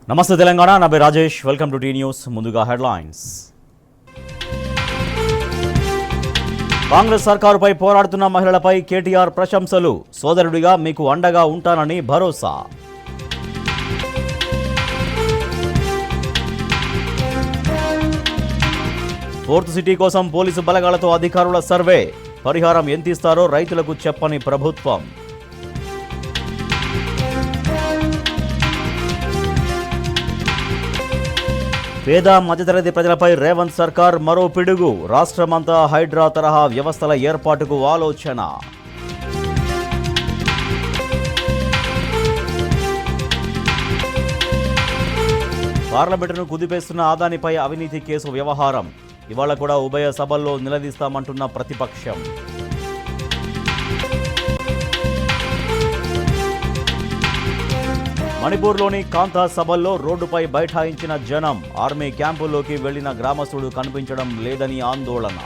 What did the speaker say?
నమస్తే తెలంగాణ, నా పేరు Rajesh. Welcome to T news. ముందుగా హెడ్లైన్స్. కాంగ్రెస్ సర్కారుపై పోరాడుతున్న మహిళలపై కేటీఆర్ ప్రశంసలు. సోదరుడిగా మీకు అండగా ఉంటానని భరోసా. ఫోర్త్ సిటీ కోసం పోలీసు బలగాలతో అధికారుల సర్వే. పరిహారం ఎంతిస్తారో రైతులకు చెప్పని ప్రభుత్వం. పేద మధ్యతరగతి ప్రజలపై రేవంత్ సర్కార్ మరో పిడుగు. రాష్ట్రమంతా హైడ్రా తరహా వ్యవస్థల ఏర్పాటుకు ఆలోచన. పార్లమెంటును కుదిపేస్తున్న అదానిపై అవినీతి కేసు వ్యవహారం. ఇవాళ కూడా ఉభయ సభల్లో నిలదీస్తామంటున్న ప్రతిపక్షం. మణిపూర్లోని కాంతా సభల్లో రోడ్డుపై బైఠాయించిన జనం. ఆర్మీ క్యాంపుల్లోకి వెళ్లిన గ్రామస్తుడు కనిపించడం లేదని ఆందోళన.